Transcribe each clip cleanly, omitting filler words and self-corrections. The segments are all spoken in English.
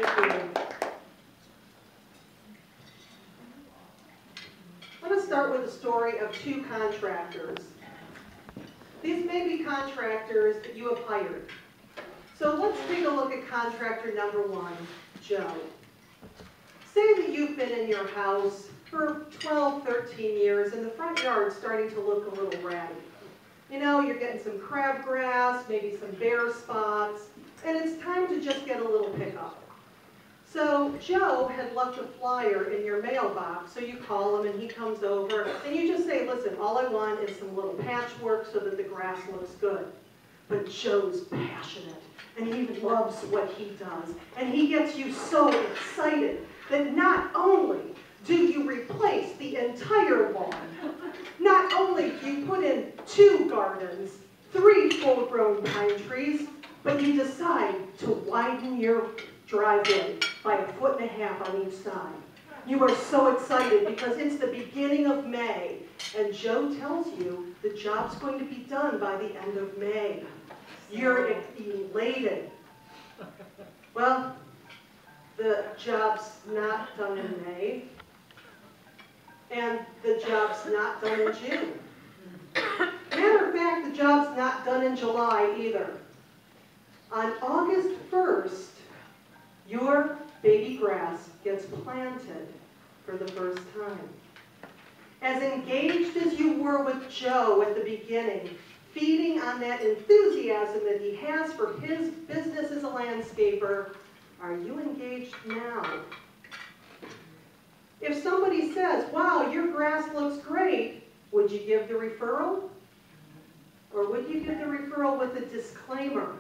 Thank you. Let us start with the story of two contractors. These may be contractors that you have hired. So let's take a look at contractor number one, Joe. Say that you've been in your house for 12, 13 years and the front yard's starting to look a little ratty. You know, you're getting some crabgrass, maybe some bare spots, and it's time to just get a little pickup. So Joe had left a flyer in your mailbox, so you call him and he comes over and you just say, listen, all I want is some little patchwork so that the grass looks good. But Joe's passionate and he loves what he does, and he gets you so excited that not only do you replace the entire lawn, not only do you put in 2 gardens, 3 full-grown pine trees, but you decide to widen your driveway by 1.5 feet on each side. You are so excited because it's the beginning of May, and Joe tells you the job's going to be done by the end of May. You're elated. Well, the job's not done in May, and the job's not done in June. Matter of fact, the job's not done in July either. On August 1st, your baby grass gets planted for the first time. As engaged as you were with Joe at the beginning, feeding on that enthusiasm that he has for his business as a landscaper, are you engaged now? If somebody says, wow, your grass looks great, would you give the referral? Or would you give the referral with a disclaimer?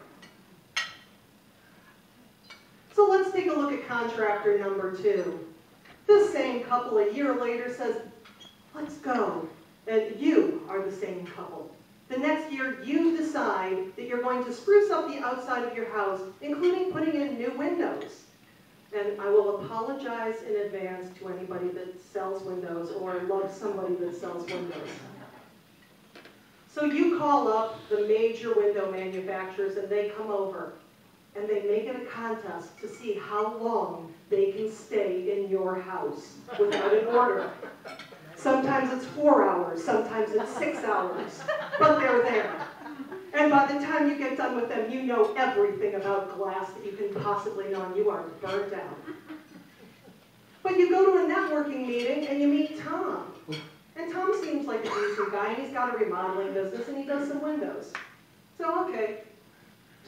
So let's take a look at contractor number 2. This same couple a year later says, let's go. And you are the same couple. The next year you decide that you're going to spruce up the outside of your house, including putting in new windows. And I will apologize in advance to anybody that sells windows or loves somebody that sells windows. So you call up the major window manufacturers and they come over and they make it a contest to see how long they can stay in your house without an order. Sometimes it's 4 hours, sometimes it's 6 hours, but they're there. And by the time you get done with them, you know everything about glass that you can possibly know, and you are burnt out. But you go to a networking meeting and you meet Tom. And Tom seems like a decent guy, and he's got a remodeling business, and he does some windows. So, okay,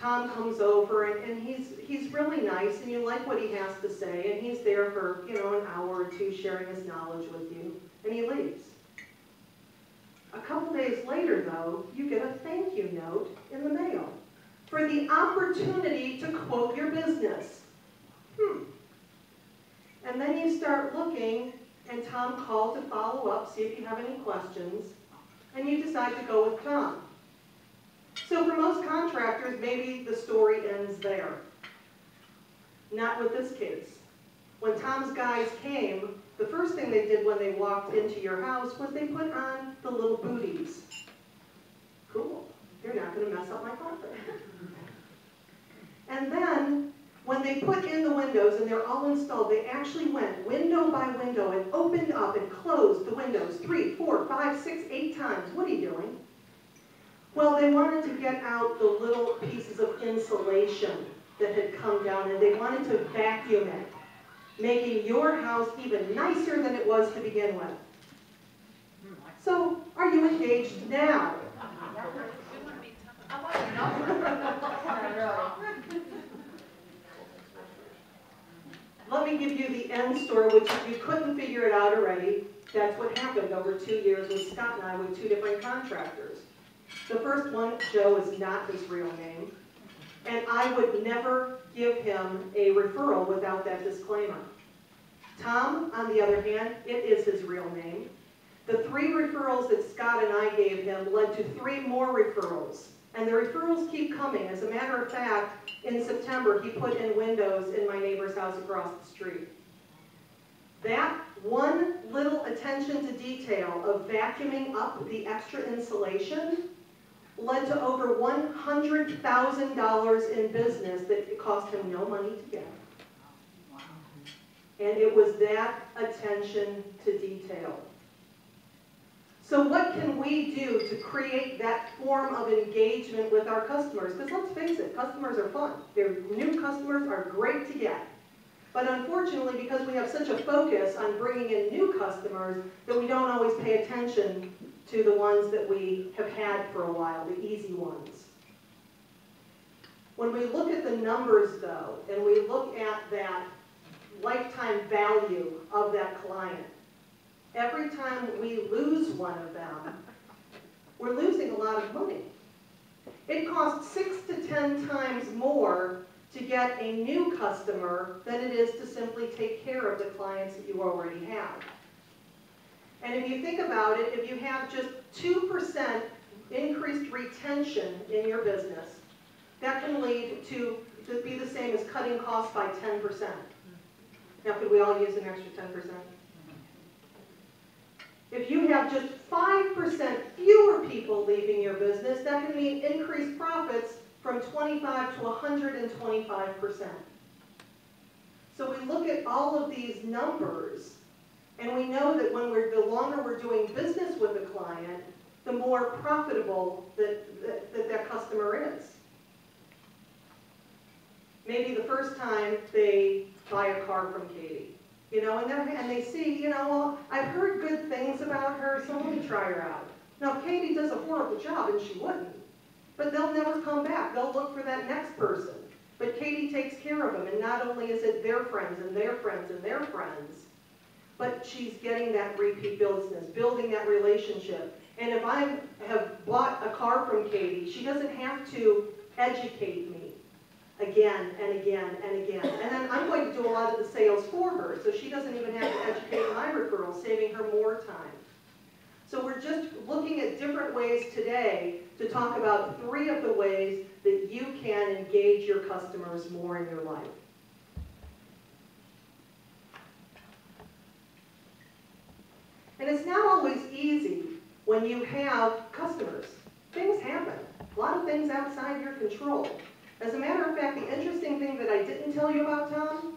Tom comes over, and he's really nice, and you like what he has to say, and he's there for, you know, an hour or two sharing his knowledge with you, and he leaves. A couple days later, though, you get a thank you note in the mail for the opportunity to quote your business. And then you start looking, and Tom called to follow up, see if you have any questions, and you decide to go with Tom. So for most contractors, maybe the story ends there. Not with this case. When Tom's guys came, the first thing they did when they walked into your house was they put on the little booties. Cool. You're not going to mess up my carpet. And then, when they put in the windows and they're all installed, they actually went window by window and opened up and closed the windows 3, 4, 5, 6, 8 times. What are you doing? Well, they wanted to get out the little pieces of insulation that had come down, and they wanted to vacuum it, making your house even nicer than it was to begin with. So, are you engaged now? Let me give you the end story, which if you couldn't figure it out already, that's what happened over 2 years with Scott and I with 2 different contractors. The first one, Joe, is not his real name, and I would never give him a referral without that disclaimer. Tom, on the other hand, it is his real name. The 3 referrals that Scott and I gave him led to 3 more referrals, and the referrals keep coming. As a matter of fact, in September, he put in windows in my neighbor's house across the street. That one little attention to detail of vacuuming up the extra insulation led to over $100,000 in business that it cost him no money to get. And it was that attention to detail. So what can we do to create that form of engagement with our customers? Because let's face it, customers are fun. New customers are great to get. But unfortunately, because we have such a focus on bringing in new customers, that we don't always pay attention to the ones that we have had for a while, the easy ones. When we look at the numbers, though, and we look at that lifetime value of that client, every time we lose one of them, we're losing a lot of money. It costs 6 to 10 times more to get a new customer than it is to simply take care of the clients that you already have. And if you think about it, if you have just 2% increased retention in your business, that can lead to be the same as cutting costs by 10%. Now, could we all use an extra 10%? If you have just 5% fewer people leaving your business, that can mean increased profits from 25 to 125%. So we look at all of these numbers, and we know that when the longer we're doing business with a client, the more profitable that customer is. Maybe the first time they buy a car from Katie, and they see, well, I've heard good things about her, so let me try her out. Now, Katie does a horrible job, and she wouldn't. But they'll never come back. They'll look for that next person. But Katie takes care of them, and not only is it their friends and their friends and their friends, but she's getting that repeat business, building that relationship. And if I have bought a car from Katie, she doesn't have to educate me again and again and again. And then I'm going to do a lot of the sales for her, so she doesn't even have to educate my referral, saving her more time. So we're just looking at different ways today to talk about 3 of the ways that you can engage your customers more in your life. And it's not always easy when you have customers. Things happen. A lot of things outside your control. As a matter of fact, the interesting thing that I didn't tell you about, Tom,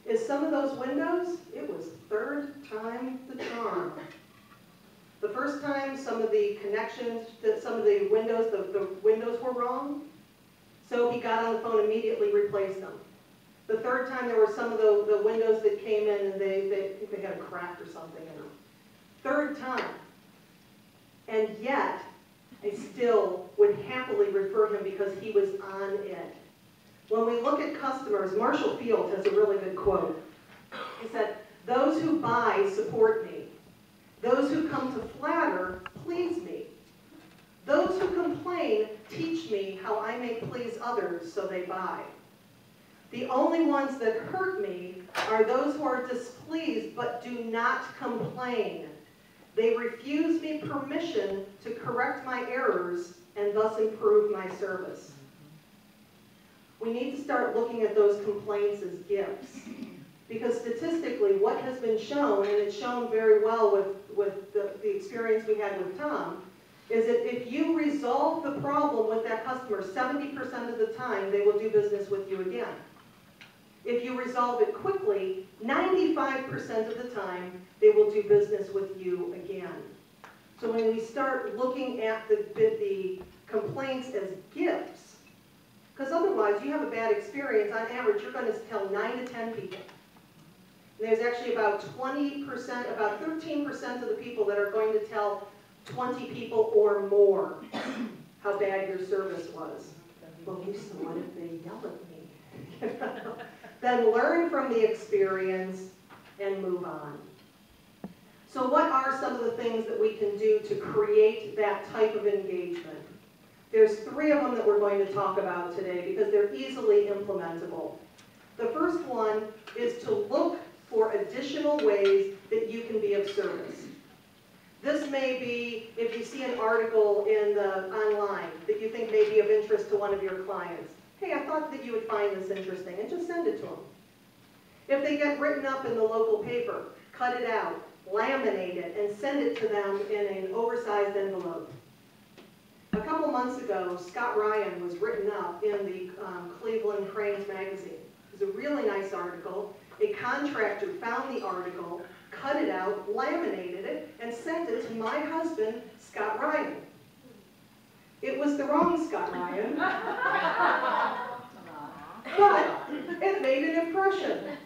is some of those windows, it was 3rd time the charm. The first time, some of the connections, some of the windows were wrong, so he got on the phone and immediately replaced them. The 3rd time, there were some of the windows that came in and they had a crack or something in them. 3rd time, and yet, I still would happily refer him because he was on it. When we look at customers, Marshall Field has a really good quote. He said, "Those who buy support me. Those who come to flatter please me. Those who complain teach me how I may please others so they buy. The only ones that hurt me are those who are displeased but do not complain. They refuse me permission to correct my errors and thus improve my service." We need to start looking at those complaints as gifts. Because statistically, what has been shown, and it's shown very well with the experience we had with Tom, is that if you resolve the problem with that customer 70% of the time, they will do business with you again. If you resolve it quickly, 95% of the time, they will do business with you again. So when we start looking at the complaints as gifts, because otherwise you have a bad experience, on average, you're going to tell 9 to 10 people. And there's actually about 20%, about 13% of the people that are going to tell 20 people or more how bad your service was. Well, Lisa, what if they yell at me? Then learn from the experience and move on. So what are some of the things that we can do to create that type of engagement? There's 3 of them that we're going to talk about today because they're easily implementable. The first one is to look for additional ways that you can be of service. This may be if you see an article online that you think may be of interest to one of your clients. Hey, I thought that you would find this interesting, and just send it to them. If they get written up in the local paper, cut it out, laminate it, and send it to them in an oversized envelope. A couple months ago, Scott Ryan was written up in the Cleveland Cranes magazine. It was a really nice article, a contractor found the article, cut it out, laminated it, and sent it to my husband, Scott Ryan. It was the wrong Scott Ryan, but it made an impression.